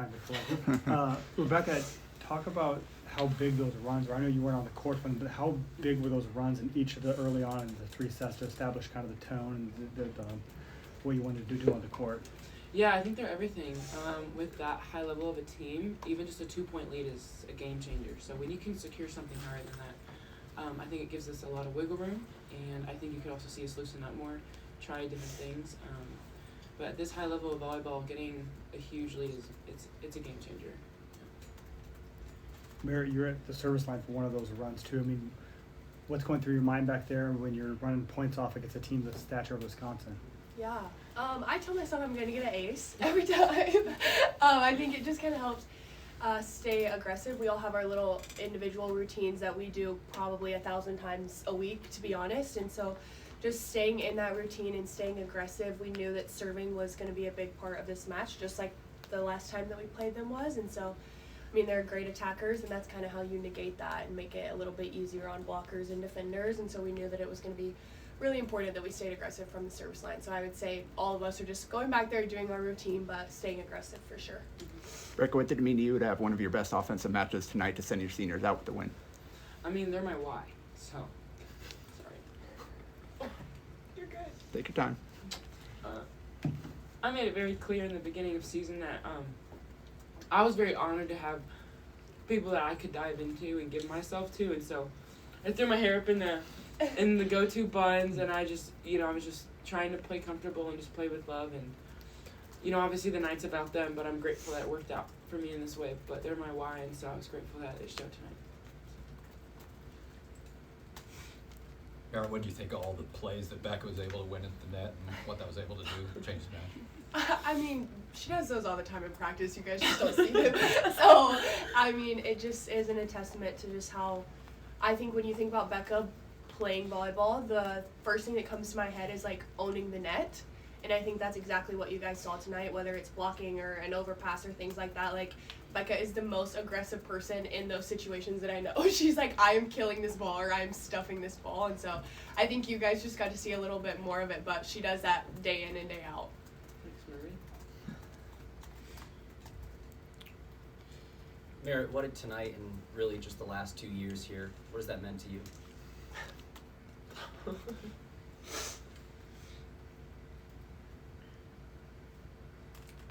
time to collect. Rebekah, talk about how big those runs were. I know you weren't on the court for them, but how big were those runs in each of the early on in the 3 sets to establish kind of the tone and the what you wanted to do on the court? Yeah, I think they're everything. With that high level of a team, even just a 2-point lead is a game changer. So when you can secure something higher than that, I think it gives us a lot of wiggle room, and I think you could also see us loosen up more, try different things. But at this high level of volleyball, getting a huge lead it's a game changer. Merritt, you're at the service line for one of those runs too. I mean, what's going through your mind back there when you're running points off against a team the stature of Wisconsin? Yeah, I tell myself I'm going to get an ace every time. I think it just kind of helps stay aggressive. We all have our little individual routines that we do probably 1,000 times a week, to be honest, and so just staying in that routine and staying aggressive. We knew that serving was going to be a big part of this match, just like the last time that we played them was, and so I mean, they're great attackers, and that's kind of how you negate that and make it a little bit easier on blockers and defenders, and so we knew that it was going to be really important that we stayed aggressive from the service line. So I would say all of us are just going back there, doing our routine, but staying aggressive for sure. Rick, what did it mean to you to have one of your best offensive matches tonight to send your seniors out with the win? I mean, they're my why, so sorry. You're good. Take your time. I made it very clear in the beginning of season that I was very honored to have people that I could dive into and give myself to, and so I threw my hair up in the go-to buns, and I just, I was just trying to play comfortable and just play with love, and obviously the night's about them, but I'm grateful that it worked out for me in this way. But they're my why, and so I was grateful that it showed tonight. Aaron, what do you think of all the plays that Becca was able to win at the net and what that was able to do to change the match? I mean, she does those all the time in practice. You guys just don't see them. So, I mean, it just isn't a testament to just how, I think when you think about Becca playing volleyball, the first thing that comes to my head is, like, owning the net. And I think that's exactly what you guys saw tonight, whether it's blocking or an overpass or things like that. Like, Becca is the most aggressive person in those situations that I know. She's like, I am killing this ball or I am stuffing this ball. And so I think you guys just got to see a little bit more of it, but she does that day in and day out. Merritt, what did tonight and really just the last 2 years here, what has that meant to you?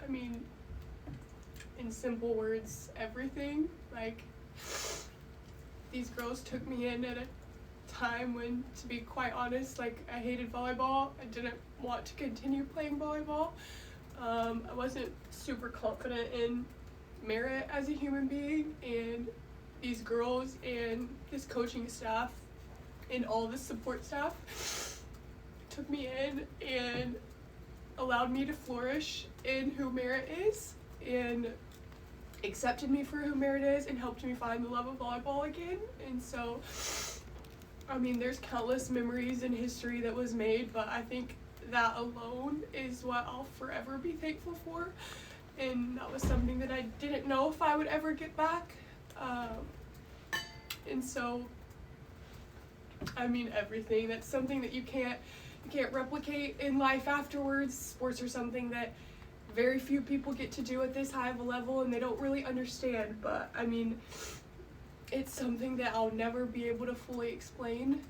I mean, in simple words, everything. Like, these girls took me in at a time when, to be quite honest, like, I hated volleyball. I didn't want to continue playing volleyball. I wasn't super confident in Merritt as a human being, and these girls and this coaching staff and all the support staff took me in and allowed me to flourish in who Merritt is and accepted me for who Merritt is and helped me find the love of volleyball again. And so, I mean, there's countless memories and history that was made, but I think that alone is what I'll forever be thankful for. And that was something that I didn't know if I would ever get back. And so, I mean, everything. That's something that you can't replicate in life afterwards. Sports are something that very few people get to do at this high of a level, and they don't really understand. But, I mean, it's something that I'll never be able to fully explain.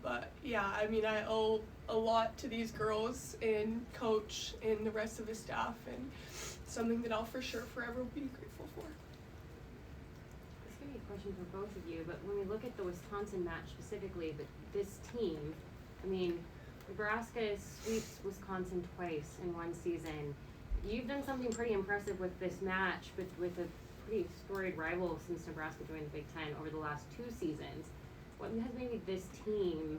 But, yeah, I mean, I owe a lot to these girls and coach and the rest of the staff, and something that I'll for sure forever be grateful for. This could be a question for both of you, but when we look at the Wisconsin match specifically, but this team, I mean, Nebraska sweeps Wisconsin twice in one season. You've done something pretty impressive with this match, with a pretty storied rival since Nebraska joined the Big Ten over the last 2 seasons. What has maybe this team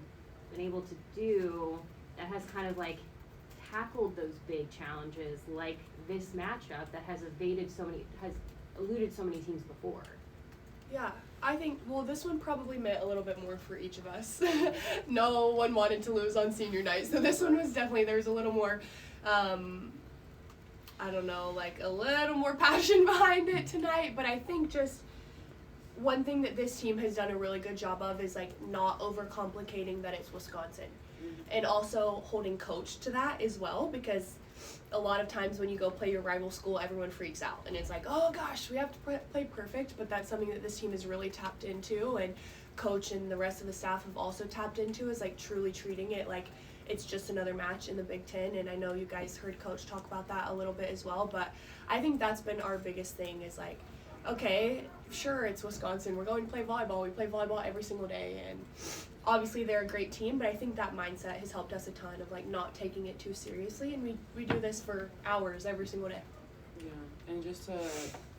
been able to do that has kind of like tackled those big challenges like this matchup that has eluded so many teams before? Yeah, I think, well, this one probably meant a little bit more for each of us. No one wanted to lose on senior night, so this one was definitely, there's a little more, I don't know, like a little more passion behind it tonight, but I think just one thing that this team has done a really good job of is like not overcomplicating that it's Wisconsin. And also holding coach to that as well, because a lot of times when you go play your rival school, everyone freaks out. And it's like, oh gosh, we have to play perfect. But that's something that this team has really tapped into. And coach and the rest of the staff have also tapped into, is like truly treating it like it's just another match in the Big Ten. And I know you guys heard coach talk about that a little bit as well. But I think that's been our biggest thing, is like, okay, sure, it's Wisconsin. We're going to play volleyball. We play volleyball every single day. And obviously they're a great team, but I think that mindset has helped us a ton of like not taking it too seriously. And we do this for hours every single day. Yeah, and just to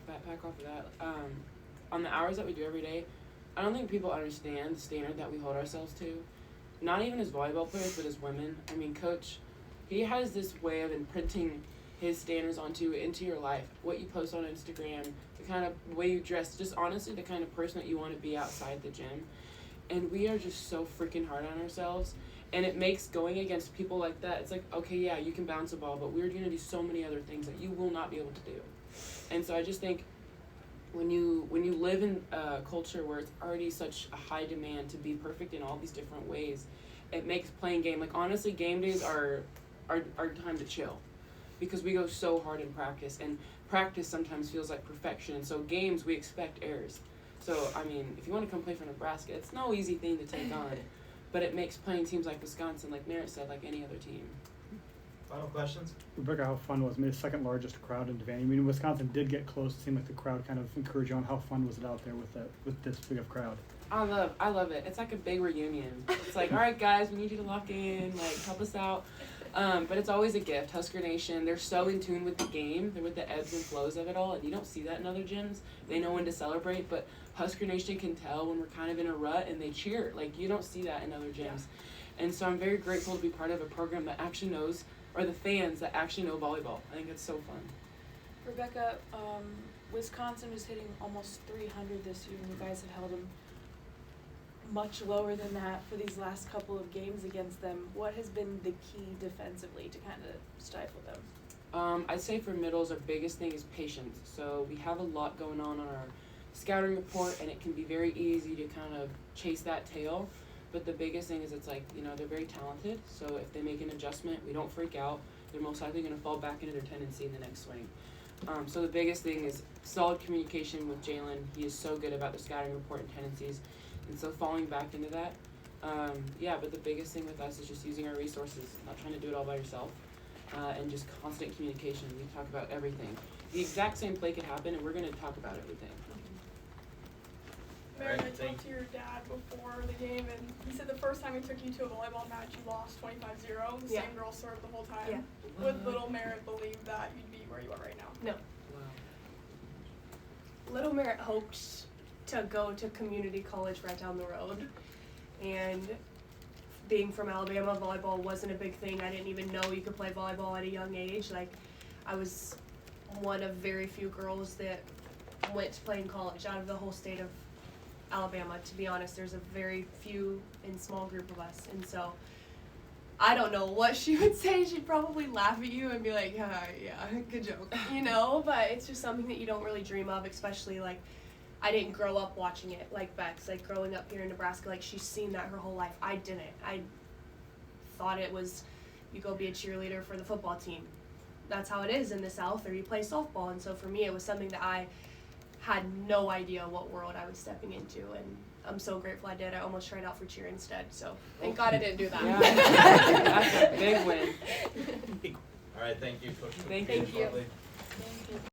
backpack off of that, on the hours that we do every day, I don't think people understand the standard that we hold ourselves to. Not even as volleyball players, but as women. I mean, coach, he has this way of imprinting his standards into your life. What you post on Instagram, the kind of way you dress, just honestly the kind of person that you want to be outside the gym. And we are just so freaking hard on ourselves. And it makes going against people like that, it's like, okay, yeah, you can bounce a ball, but we're going to do so many other things that you will not be able to do. And so I just think when you live in a culture where it's already such a high demand to be perfect in all these different ways, it makes playing game, like honestly, game days are time to chill, because we go so hard in practice, and practice sometimes feels like perfection. And so games, we expect errors. So, I mean, if you want to come play for Nebraska, it's no easy thing to take on, but it makes playing teams like Wisconsin, like Merritt said, like any other team. Final questions? Rebekah, how fun was it? Maybe the second largest crowd in Devaney. I mean, Wisconsin did get close. It seemed like the crowd kind of encouraged you on. How fun was it out there with this big of crowd? I love it. It's like a big reunion. It's like, all right, guys, we need you to lock in, like, help us out. But it's always a gift. Husker Nation, they're so in tune with the game. They're with the ebbs and flows of it all, and you don't see that in other gyms. They know when to celebrate, but Husker Nation can tell when we're kind of in a rut, and they cheer. Like, you don't see that in other gyms. Yeah. And so I'm very grateful to be part of a program that actually knows, or the fans that actually know volleyball. I think it's so fun. Rebekah, Wisconsin was hitting almost 300 this year, and you guys have held them much lower than that for these last couple of games against them. What has been the key defensively to kind of stifle them? I'd say for middles, our biggest thing is patience. So we have a lot going on our scouting report, and it can be very easy to kind of chase that tail. But the biggest thing is, it's like, you know, they're very talented. So if they make an adjustment, we don't freak out. They're most likely going to fall back into their tendency in the next swing. So the biggest thing is solid communication with Jalen. He is so good about the scouting report and tendencies. And so falling back into that, but the biggest thing with us is just using our resources, not trying to do it all by yourself, and just constant communication. We talk about everything. The exact same play could happen, and we're going to talk about everything. Merritt, I Alright, talked to your dad before the game, and he said the first time he took you to a volleyball match, you lost 25-0. The same girl served the whole time. Yeah. Would little Merritt believe that you'd be where you are right now? No. Wow. Little Merritt hoped to go to community college right down the road, and being from Alabama, volleyball wasn't a big thing. I didn't even know you could play volleyball at a young age. Like, I was one of very few girls that went to play in college out of the whole state of Alabama. To be honest, there's a very few and small group of us, and so I don't know what she would say. She'd probably laugh at you and be like, yeah, good joke, you know, but it's just something that you don't really dream of, especially like I didn't grow up watching it like Bex, like growing up here in Nebraska, like she's seen that her whole life. I didn't. I thought it was you go be a cheerleader for the football team. That's how it is in the South, or you play softball. And so for me, it was something that I had no idea what world I was stepping into, and I'm so grateful I did. I almost tried out for cheer instead, so thank God I didn't do that. Yeah. That's a big win. All right, thank you, Coach. Thank you. Thank you.